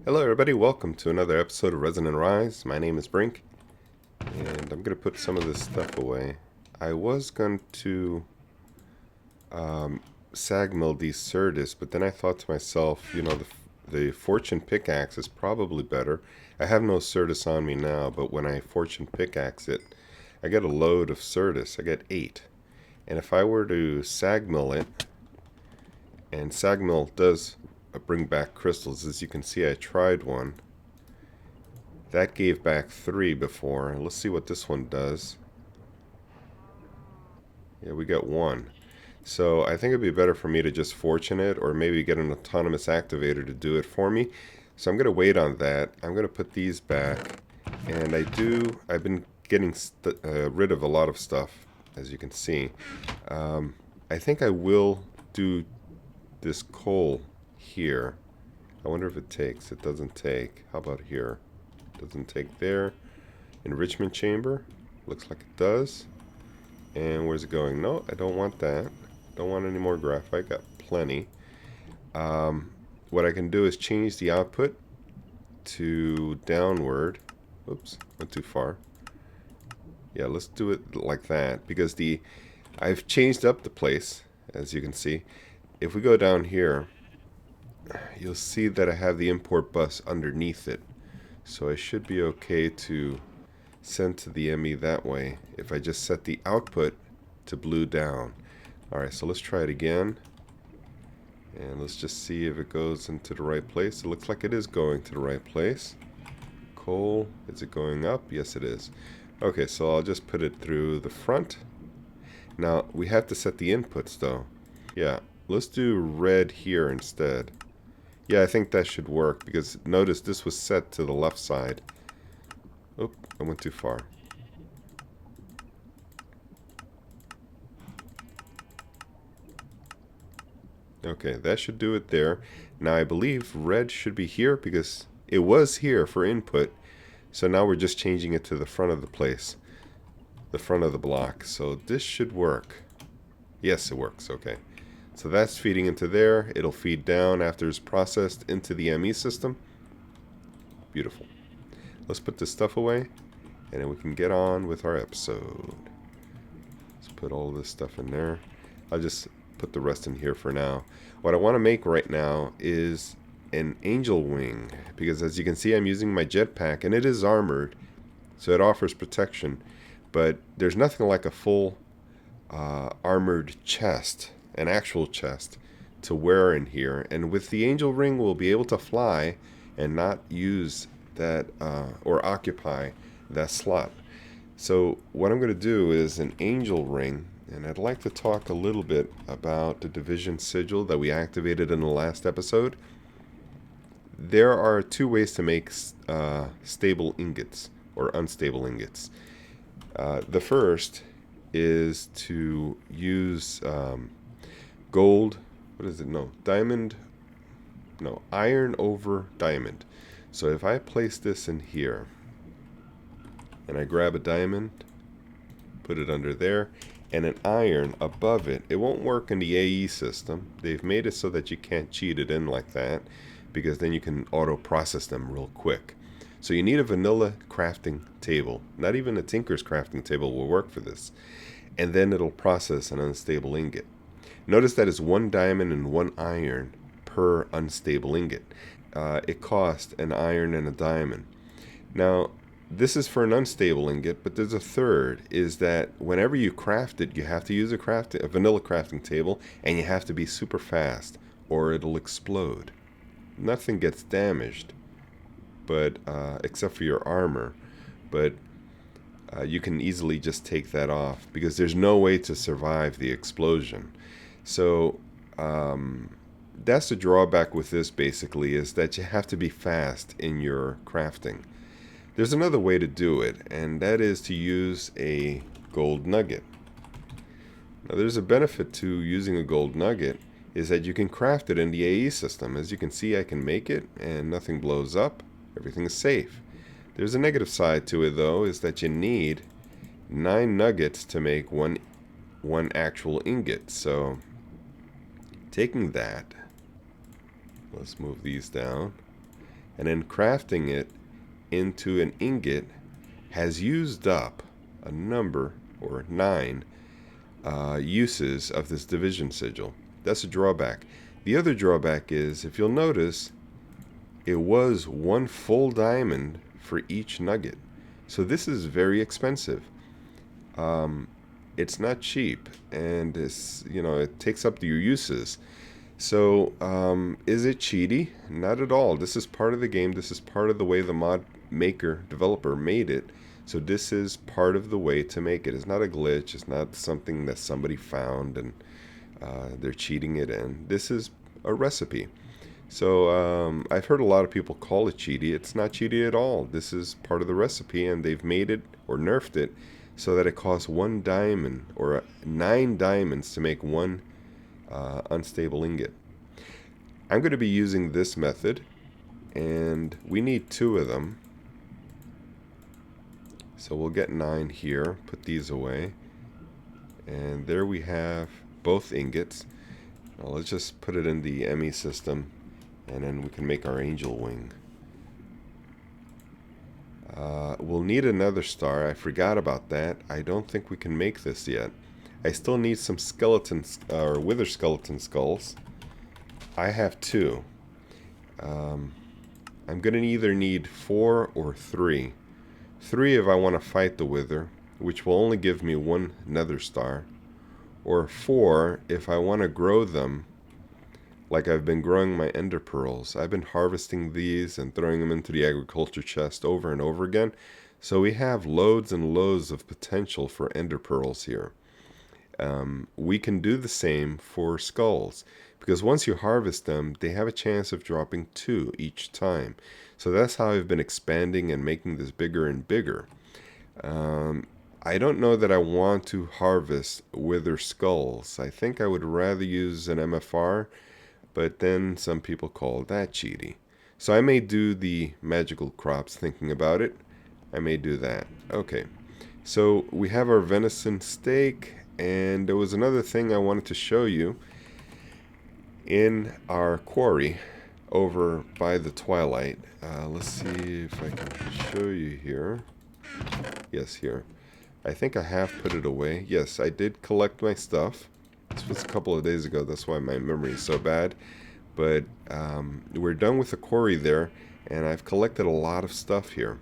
Hello everybody, welcome to another episode of Resonant Rise. My name is Brink, and I'm going to put some of this stuff away. I was going to sag mill these Certus, but then I thought to myself, the Fortune Pickaxe is probably better. I have no Certus on me now, but when I Fortune Pickaxe it, I get a load of Certus. I get 8. And if I were to sag mill it, and sag mill does bring back crystals, as you can see I tried one. That gave back 3 before. Let's see what this one does. Yeah, we got 1. So I think it'd be better for me to just fortune it, or maybe get an autonomous activator to do it for me. So I'm going to wait on that. I'm going to put these back. And I've been getting rid of a lot of stuff, as you can see. I think I will do this coal here. I wonder if it takes. It doesn't take. How about here? Doesn't take there. Enrichment chamber. Looks like it does. And where's it going? No, I don't want that. Don't want any more graphite. Got plenty. What I can do is change the output to downward. Oops, went too far. Yeah, let's do it like that, because I've changed up the place, as you can see. If we go down here, you'll see that I have the import bus underneath it. So I should be okay to send to the ME that way if I just set the output to blue down. Alright, so let's try it again. And let's just see if it goes into the right place. It looks like it is going to the right place. Coal, is it going up? Yes, it is. Okay, so I'll just put it through the front. Now, we have to set the inputs though. Yeah, let's do red here instead. Yeah, I think that should work, because notice this was set to the left side. Oop, I went too far. Okay, that should do it there. Now I believe red should be here, because it was here for input. So now we're just changing it to the front of the place. The front of the block. So this should work. Yes, it works. Okay. So that's feeding into there. It'll feed down after it's processed into the ME system. Beautiful. Let's put this stuff away, and then we can get on with our episode. Let's put all this stuff in there. I'll just put the rest in here for now. What I want to make right now is an angel wing, because as you can see I'm using my jetpack, and it is armored, so it offers protection, but there's nothing like a full armored chest, an actual chest, to wear in here. And with the angel ring we'll be able to fly and not use that or occupy that slot. So what I'm going to do is an angel ring, and I'd like to talk a little bit about the division sigil that we activated in the last episode. There are 2 ways to make stable ingots or unstable ingots. The first is to use gold, what is it? No, diamond, no, iron over diamond. So if I place this in here, and I grab a diamond, put it under there, and an iron above it, it won't work in the AE system. They've made it so that you can't cheat it in like that, because then you can auto process them real quick. So you need a vanilla crafting table. Not even a tinker's crafting table will work for this. And then it'll process an unstable ingot. Notice that is 1 diamond and 1 iron per unstable ingot. It costs an iron and a diamond. Now, this is for an unstable ingot, but there's a third, is that whenever you craft it, you have to use a vanilla crafting table, and you have to be super fast, or it'll explode. Nothing gets damaged, but except for your armor, but you can easily just take that off, because there's no way to survive the explosion. So that's the drawback with this, basically, is that you have to be fast in your crafting. There's another way to do it, and that is to use a gold nugget. Now there's a benefit to using a gold nugget, is that you can craft it in the AE system. As you can see, I can make it and nothing blows up. Everything is safe. There's a negative side to it though, is that you need 9 nuggets to make one actual ingot. So taking that, let's move these down. and then crafting it into an ingot has used up a number, or 9 uses of this division sigil. That's a drawback. The other drawback is, if you'll notice, it was 1 full diamond for each nugget. So this is very expensive. It's not cheap, and it's, it takes up your uses. So is it cheaty? Not at all. This is part of the game. This is part of the way the mod maker developer made it. So this is part of the way to make it. It's not a glitch. It's not something that somebody found and they're cheating it in. This is a recipe. So I've heard a lot of people call it cheaty. It's not cheaty at all. This is part of the recipe, and they've made it or nerfed it so that it costs 1 diamond or 9 diamonds to make 1 unstable ingot. I'm going to be using this method, and we need 2 of them. So we'll get 9 here, put these away, and there we have both ingots. Now let's just put it in the ME system, and then we can make our angel wing. We'll need another star. I forgot about that. I don't think we can make this yet. I still need some skeletons, or wither skeleton skulls. I have 2. I'm going to either need 4 or 3. 3 if I want to fight the wither, which will only give me 1 nether star. Or 4 if I want to grow them like I've been growing my ender pearls. I've been harvesting these and throwing them into the agriculture chest over and over again. So we have loads and loads of potential for ender pearls here. We can do the same for skulls, because once you harvest them, they have a chance of dropping 2 each time. So that's how I've been expanding and making this bigger and bigger. I don't know that I want to harvest wither skulls. I think I would rather use an MFR, but then some people call that cheaty. So I may do the magical crops, thinking about it. I may do that. Okay, so we have our venison steak, and there was another thing I wanted to show you. In our quarry over by the twilight, let's see if I can show you here. Yes, here. I think I have put it away. Yes, I did collect my stuff. This was a couple of days ago, that's why my memory is so bad. But we're done with the quarry there, and I've collected a lot of stuff here.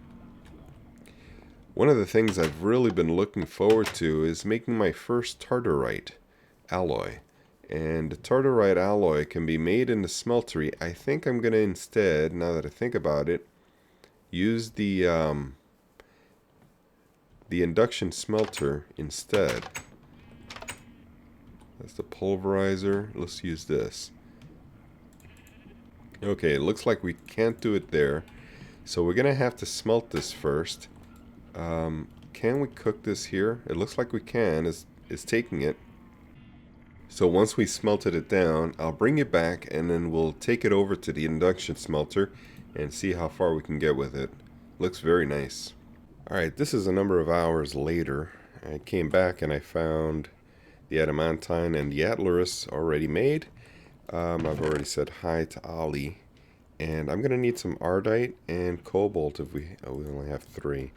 One of the things I've really been looking forward to is making my first tartarite alloy. And the tartarite alloy can be made in the smeltery. I think I'm going to instead, now that I think about it, use the induction smelter instead. That's the pulverizer. Let's use this. Okay, it looks like we can't do it there. So we're going to have to smelt this first. Can we cook this here? It looks like we can. It's taking it. So once we smelted it down, I'll bring it back, and then we'll take it over to the induction smelter and see how far we can get with it. Looks very nice. Alright, this is a number of hours later. I came back and I found the adamantine and the atlas already made. I've already said hi to Ollie. And I'm going to need some ardite and cobalt if we only have 3.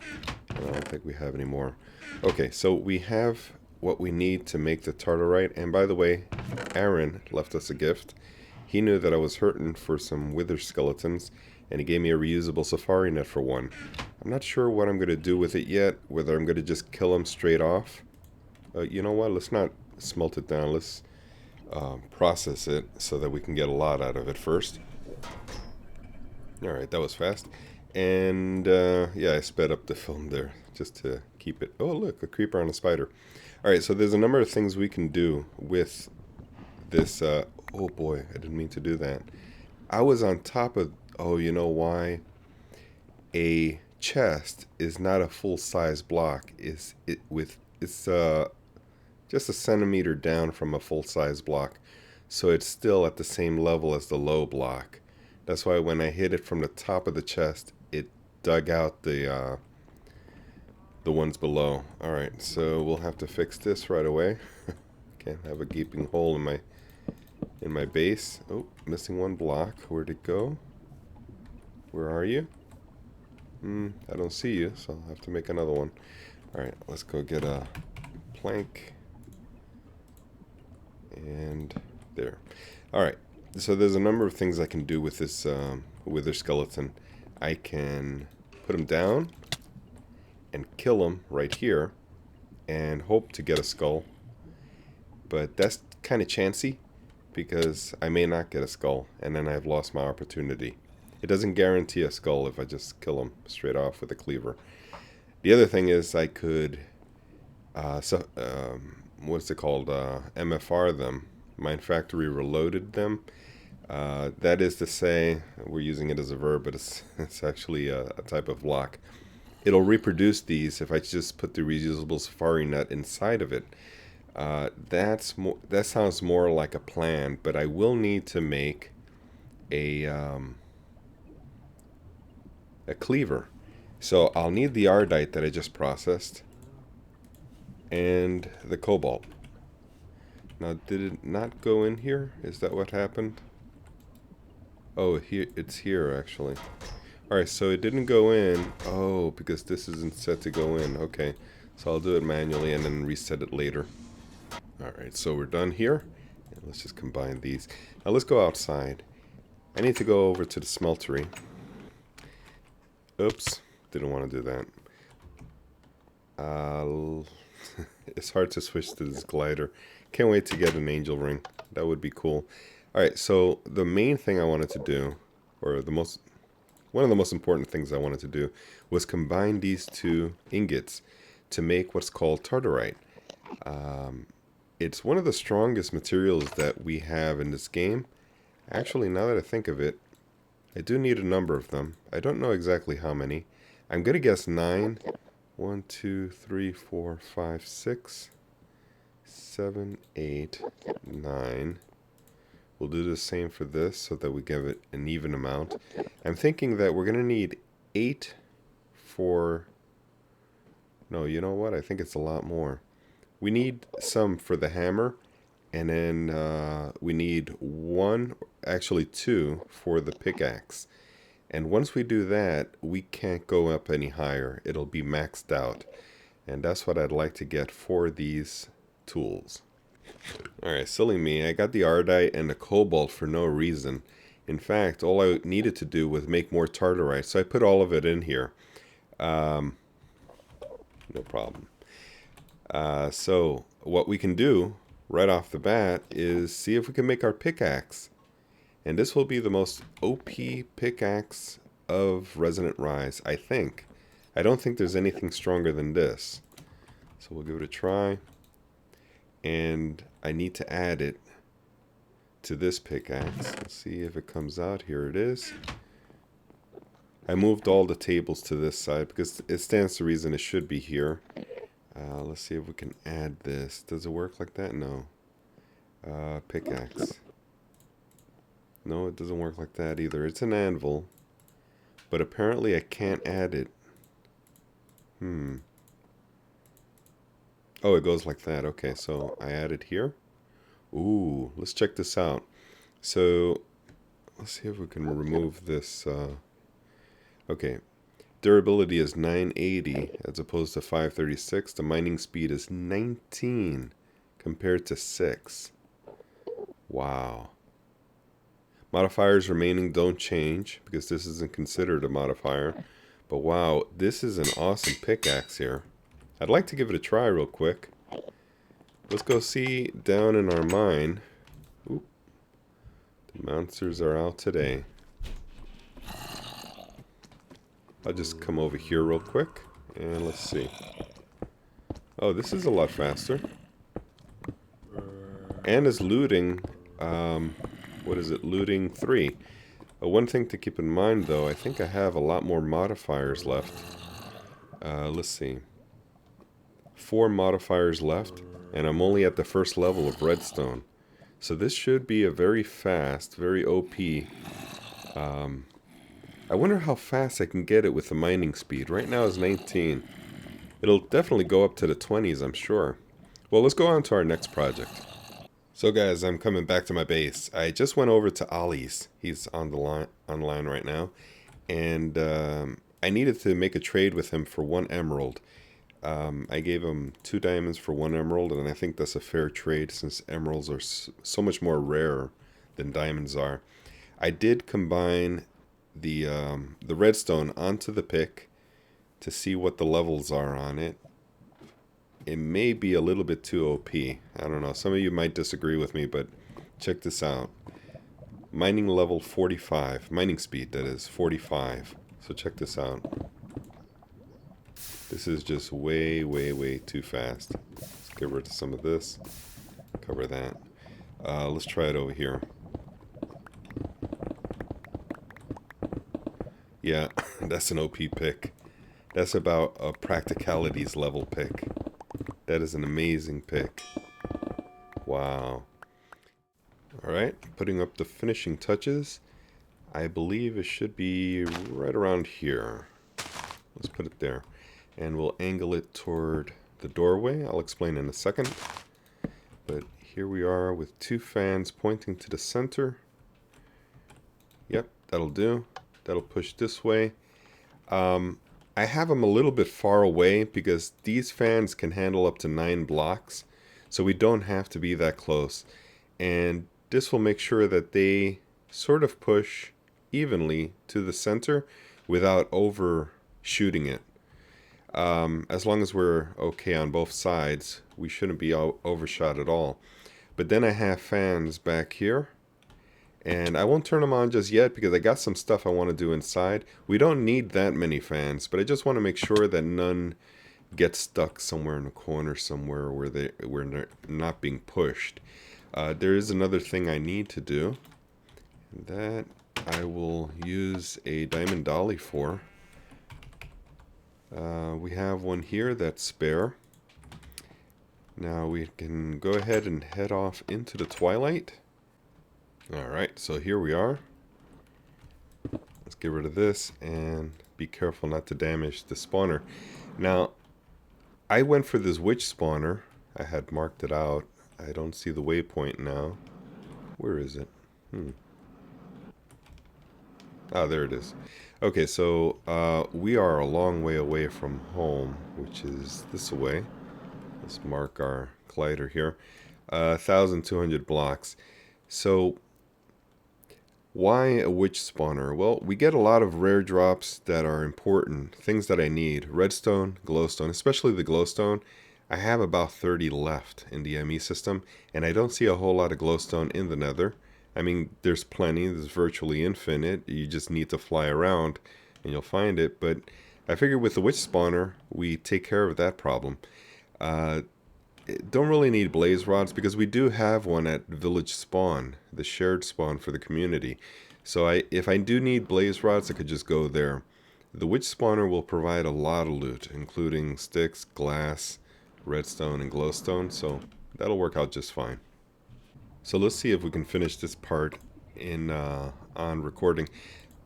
I don't think we have any more. Okay, so we have what we need to make the tartarite. And by the way, Aaron left us a gift. He knew that I was hurting for some wither skeletons, and he gave me a reusable safari net for 1. I'm not sure what I'm going to do with it yet, whether I'm going to just kill them straight off. You know what, let's not smelt it down. Let's process it so that we can get a lot out of it first. Alright, that was fast. And yeah, I sped up the film there just to keep it. Oh, look, a creeper on a spider. Alright, so there's a number of things we can do with this. Oh boy, I didn't mean to do that. I was on top of. Oh, you know why? A chest is not a full-size block. It's just a centimeter down from a full-size block, so it's still at the same level as the low block. That's why when I hit it from the top of the chest, it dug out the ones below. Alright, so we'll have to fix this right away. Can't have a gaping hole in my base. Oh, missing 1 block. Where'd it go? Where are you? I don't see you, so I'll have to make another one. Alright, let's go get a plank. And there. Alright, so there's a number of things I can do with this wither skeleton. I can put him down and kill him right here and hope to get a skull. But that's kind of chancy because I may not get a skull and then I've lost my opportunity. It doesn't guarantee a skull if I just kill him straight off with a cleaver. The other thing is I could, what's it called, MFR them, Mind Factory Reloaded them. That is to say, we're using it as a verb, but it's actually a type of lock. It'll reproduce these if I just put the reusable safari nut inside of it. That sounds more like a plan, but I will need to make a cleaver. So I'll need the ardite that I just processed and the cobalt. Now, did it not go in here? Is that what happened? Oh, here it's here actually. Alright, so it didn't go in. Oh, because this isn't set to go in. Okay, so I'll do it manually and then reset it later. Alright, so we're done here. And let's just combine these. Now let's go outside. I need to go over to the smeltery. Oops, didn't want to do that. It's hard to switch to this glider. Can't wait to get an angel ring. That would be cool. Alright, so the main thing I wanted to do, or one of the most important things I wanted to do, was combine these two ingots to make what's called tartarite. It's one of the strongest materials that we have in this game. Actually, now that I think of it, I do need a number of them. I don't know exactly how many. I'm going to guess 9. 1, 2, 3, 4, 5, 6, 7, 8, 9. We'll do the same for this so that we give it an even amount. I'm thinking that we're going to need 8 for... No, you know what? I think it's a lot more. We need some for the hammer, and then we need 1, actually 2, for the pickaxe. And once we do that, we can't go up any higher. It'll be maxed out. And that's what I'd like to get for these tools. Alright, silly me. I got the ardite and the cobalt for no reason. In fact, all I needed to do was make more tartarite. So I put all of it in here. No problem. So what we can do right off the bat is see if we can make our pickaxe. And this will be the most OP pickaxe of Resonant Rise, I think. I don't think there's anything stronger than this. So we'll give it a try. And I need to add it to this pickaxe. Let's see if it comes out. Here it is. I moved all the tables to this side because it stands to reason it should be here. Let's see if we can add this. Does it work like that? No. Pickaxe. No, it doesn't work like that either. It's an anvil, but apparently I can't add it. Oh, it goes like that. Okay, so I add it here. Ooh, let's check this out. So, let's see if we can remove this. Okay, durability is 980 as opposed to 536. The mining speed is 19 compared to 6. Wow. Modifiers remaining don't change because this isn't considered a modifier. But wow, this is an awesome pickaxe here. I'd like to give it a try real quick. Let's go see down in our mine. Oop. The monsters are out today. I'll just come over here real quick and let's see. Oh, this is a lot faster. And is looting... what is it? Looting 3. One thing to keep in mind, though, I think I have a lot more modifiers left. Let's see. 4 modifiers left, and I'm only at the first level of redstone. So this should be a very fast, very OP. I wonder how fast I can get it with the mining speed. Right now it's 19. It'll definitely go up to the 20s, I'm sure. Well, let's go on to our next project. So guys, I'm coming back to my base. I just went over to Ollie's. He's on the line right now. and I needed to make a trade with him for 1 emerald. I gave him 2 diamonds for 1 emerald, and I think that's a fair trade since emeralds are so much more rare than diamonds are. I did combine the redstone onto the pick to see what the levels are on it. It may be a little bit too OP. I don't know. Some of you might disagree with me, but check this out. Mining level 45. Mining speed, that is, 45. So check this out. This is just way, way, way too fast. Let's get rid of some of this. Cover that. Let's try it over here. Yeah, that's an OP pick. That's about a practicalities level pick. That is an amazing pick. Wow. Alright, putting up the finishing touches. I believe it should be right around here. Let's put it there. And we'll angle it toward the doorway. I'll explain in a second. But here we are with 2 fans pointing to the center. Yep, that'll do. That'll push this way. I have them a little bit far away because these fans can handle up to 9 blocks. So we don't have to be that close. And this will make sure that they sort of push evenly to the center without overshooting it. As long as we're okay on both sides, we shouldn't be overshot at all. But then I have fans back here. And I won't turn them on just yet because I got some stuff I want to do inside. We don't need that many fans, but I just want to make sure that none get stuck somewhere in a corner somewhere where they're not being pushed. There is another thing I need to do that I will use a diamond dolly for. We have one here that's spare. Now we can go ahead and head off into the twilight. Alright, so here we are. Let's get rid of this and be careful not to damage the spawner. Now, I went for this witch spawner. I had marked it out. I don't see the waypoint now. Where is it? Ah, there it is. Okay, so we are a long way away from home, which is this way. Let's mark our glider here. 1,200 blocks. So why a witch spawner? Well, we get a lot of rare drops that are important, things that I need. Redstone, glowstone, especially the glowstone. I have about 30 left in the ME system, and I don't see a whole lot of glowstone in the nether. I mean, there's plenty, there's virtually infinite. You just need to fly around and you'll find it. But I figured with the witch spawner, we take care of that problem. Don't really need blaze rods because we do have one at village spawn, the shared spawn for the community. So if I do need blaze rods, I could just go there. The witch spawner will provide a lot of loot, including sticks, glass, redstone, and glowstone, so that'll work out just fine. So let's see if we can finish this part on recording.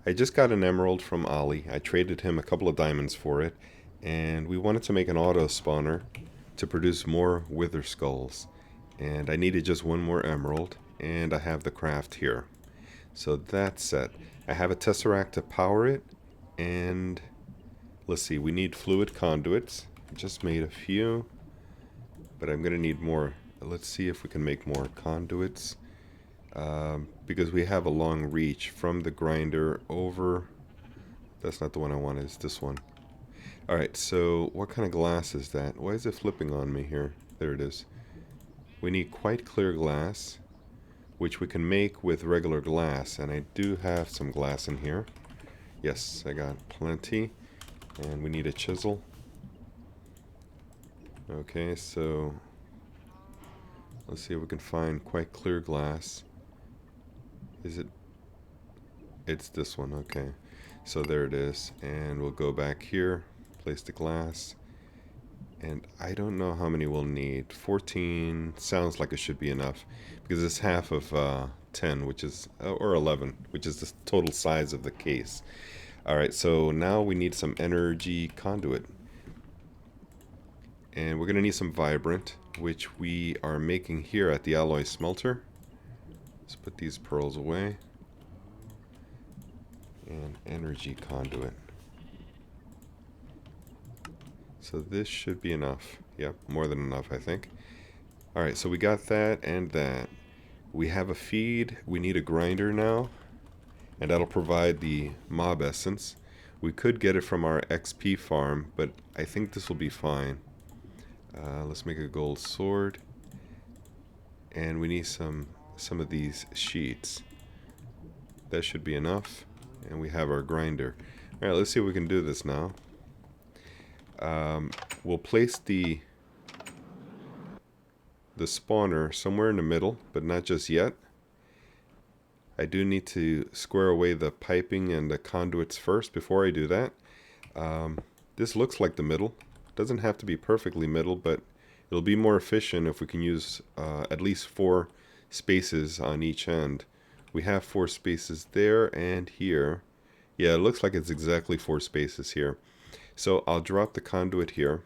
I just got an emerald from Ollie. I traded him a couple of diamonds for it, and we wanted to make an auto spawner to produce more wither skulls. And I needed just 1 more emerald, and I have the craft here. So that's set. I have a tesseract to power it, and let's see, we need fluid conduits. I just made a few, but I'm gonna need more. Let's see if we can make more conduits, because we have a long reach from the grinder over. That's not the one I want, it's this one. Alright, so what kind of glass is that? Why is it flipping on me here? There it is. We need quite clear glass, which we can make with regular glass, and I do have some glass in here. Yes, I got plenty, and we need a chisel. Okay, so let's see if we can find quite clear glass. Is it? It's this one, okay. So there it is, and we'll go back here, place the glass, and I don't know how many we'll need. 14 sounds like it should be enough, because it's half of 10, which is, or 11, which is the total size of the case. Alright, so now we need some energy conduit. And we're going to need some vibrant, which we are making here at the alloy smelter. Let's put these pearls away. and energy conduit. So this should be enough. Yep, more than enough, I think. Alright, so we got that and that. We have a feed. We need a grinder now, and that'll provide the mob essence. We could get it from our XP farm, but I think this will be fine. Let's make a gold sword, and we need some of these sheets. That should be enough, and we have our grinder. All right, let's see if we can do this now. We'll place the spawner somewhere in the middle, but not just yet. I do need to square away the piping and the conduits first before I do that. This looks like the middle. Doesn't have to be perfectly middle, but it'll be more efficient if we can use at least 4 spaces on each end. We have 4 spaces there and here. Yeah, it looks like it's exactly 4 spaces here. So I'll drop the conduit here,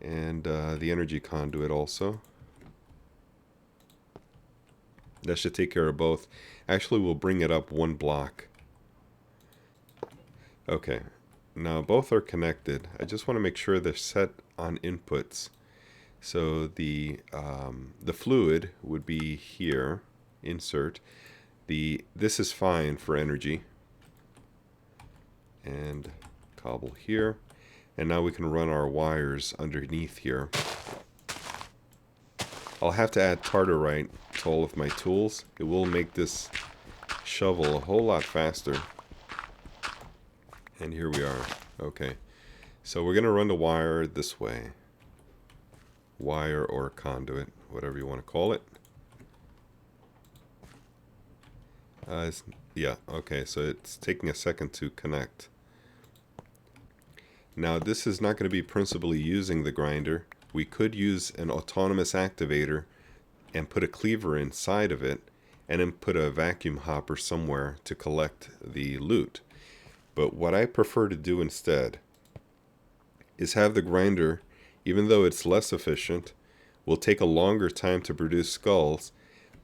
and the energy conduit also. That should take care of both. Actually, we'll bring it up 1 block. Okay, now both are connected. I just want to make sure they're set on inputs. So the fluid would be here, insert. This is fine for energy. And cobble here. And now we can run our wires underneath here. I'll have to add tartarite to all of my tools. It will make this shovel a whole lot faster. And here we are. Okay. So we're going to run the wire this way. Wire or conduit, whatever you want to call it. Yeah, okay, so it's taking a second to connect. Now this is not going to be principally using the grinder. We could use an autonomous activator and put a cleaver inside of it, and then put a vacuum hopper somewhere to collect the loot. But what I prefer to do instead is have the grinder, even though it's less efficient, will take a longer time to produce skulls,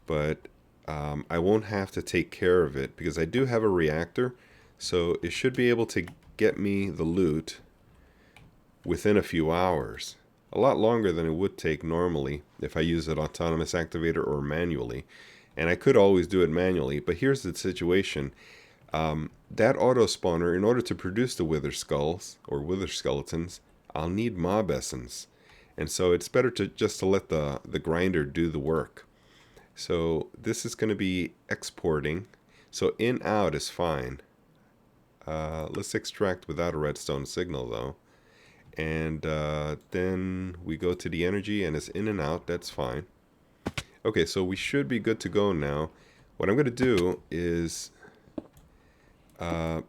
but I won't have to take care of it because I do have a reactor, so it should be able to get me the loot within a few hours. A lot longer than it would take normally if I use an autonomous activator or manually. And I could always do it manually, but here's the situation. That auto spawner, in order to produce the wither skulls or wither skeletons, I'll need mob essence. And so it's better to just to let the grinder do the work. So this is going to be exporting. So in out is fine. Let's extract without a redstone signal though. And then we go to the energy and it's in and out. That's fine. Okay, so we should be good to go now. What I'm going to do is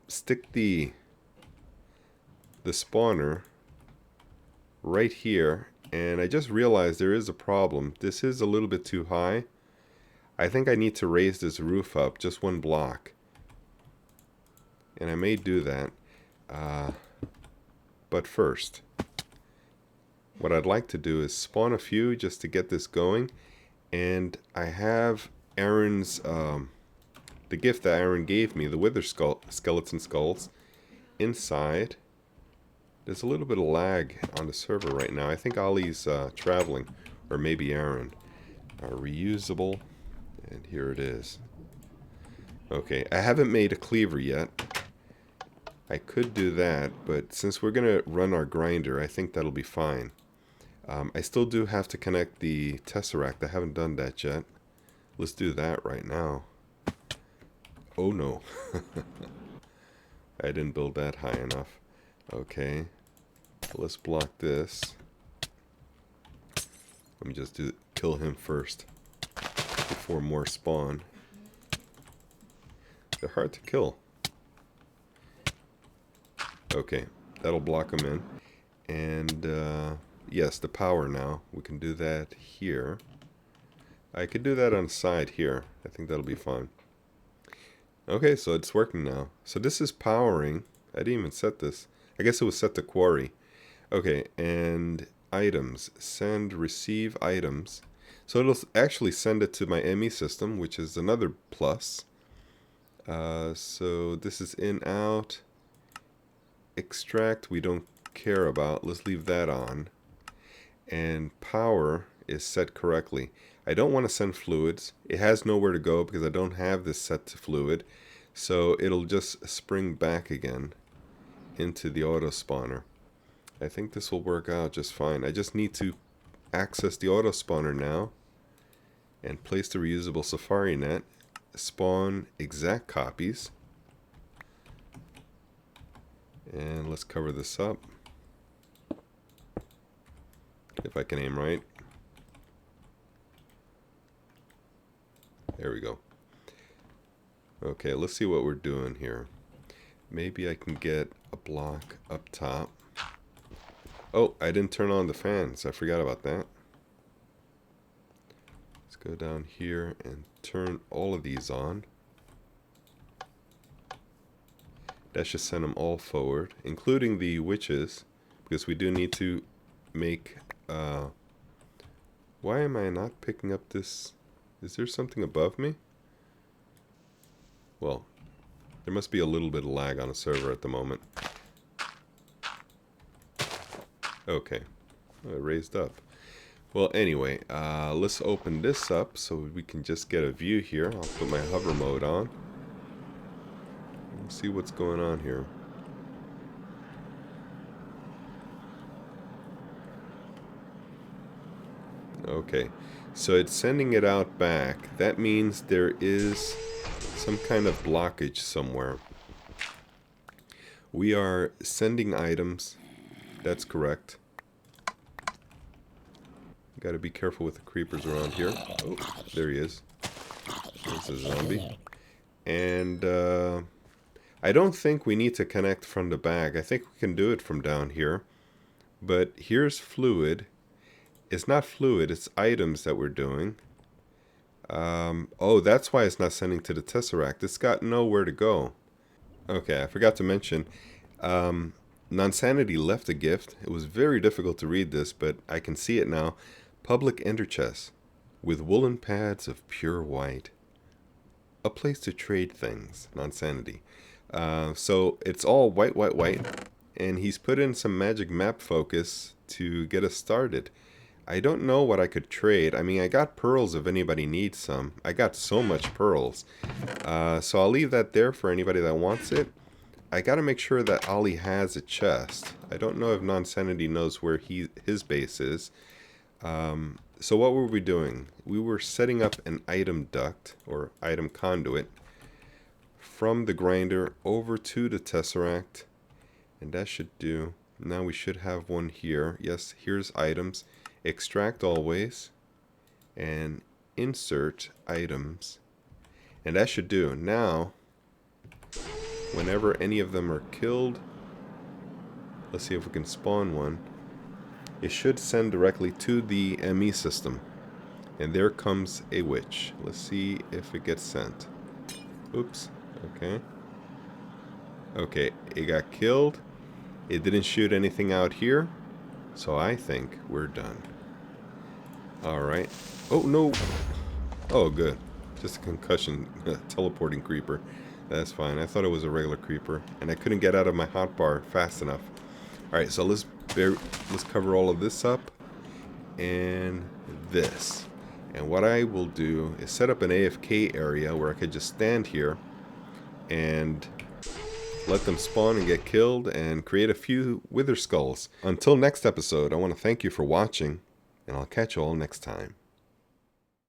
stick the spawner right here. And I just realized there is a problem. This is a little bit too high. I think I need to raise this roof up just 1 block. And I may do that. But first, what I'd like to do is spawn a few just to get this going. And I have Aaron's, the gift that Aaron gave me, the wither skeleton skulls, inside. There's a little bit of lag on the server right now. I think Ollie's traveling, or maybe Aaron. Reusable. And here it is. Okay, I haven't made a cleaver yet. I could do that, but since we're going to run our grinder, I think that'll be fine. I still do have to connect the tesseract. I haven't done that yet. Let's do that right now. Oh no. I didn't build that high enough. Okay. Let's block this. Let me just kill him first before more spawn. They're hard to kill. Okay, that'll block them in. And yes, the power now. We can do that here. I could do that on the side here. I think that'll be fine. Okay, so it's working now. So this is powering. I didn't even set this. I guess it was set to quarry. Okay, and items. Send, receive items. So it'll actually send it to my ME system, which is another plus. So this is in, out. Extract we don't care about. Let's leave that on. And power is set correctly. I don't want to send fluids. It has nowhere to go because I don't have this set to fluid. So it'll just spring back again into the auto spawner. I think this will work out just fine. I just need to access the auto spawner now and place the reusable Safari net, spawn exact copies, and let's cover this up if I can aim right. There we go. Okay, let's see what we're doing here. Maybe I can get a block up top. Oh, I didn't turn on the fans. I forgot about that. Let's go down here and turn all of these on. That should send them all forward, including the witches, because we do need to make... why am I not picking up this? Is there something above me? Well, there must be a little bit of lag on the server at the moment. Okay, it raised up. Well, anyway, let's open this up so we can just get a view here. I'll put my hover mode on. Let's see what's going on here. Okay, so it's sending it out back. That means there is some kind of blockage somewhere. We are sending items. That's correct. Got to be careful with the creepers around here. Oh, there he is. There's a zombie. And I don't think we need to connect from the back. I think we can do it from down here. But here's fluid. It's not fluid, it's items that we're doing. Oh, that's why it's not sending to the Tesseract. It's got nowhere to go. Okay, I forgot to mention. NonSanity left a gift. It was very difficult to read this, but I can see it now. Public ender chest with woolen pads of pure white. A place to trade things. NonSanity. So it's all white, white, white. And he's put in some magic map focus to get us started. I don't know what I could trade. I mean, I got pearls if anybody needs some. I got so much pearls. So I'll leave that there for anybody that wants it. I gotta make sure that Ollie has a chest. I don't know if NonSanity knows where his base is. So what were we doing? We were setting up an item duct, or item conduit, from the grinder over to the Tesseract. And that should do. Now we should have one here. Yes, here's items. Extract always. And insert items. And that should do. Now, whenever any of them are killed, let's see if we can spawn one. It should send directly to the ME system. And there comes a witch. Let's see if it gets sent. Oops. Okay. Okay, it got killed. It didn't shoot anything out here. So I think we're done. Alright. Oh, no. Oh, good. Just a concussion. Teleporting creeper. That's fine. I thought it was a regular creeper. And I couldn't get out of my hotbar fast enough. Alright, so let's cover all of this up. And this. And what I will do is set up an AFK area where I could just stand here and let them spawn and get killed and create a few wither skulls. Until next episode, I want to thank you for watching, and I'll catch you all next time.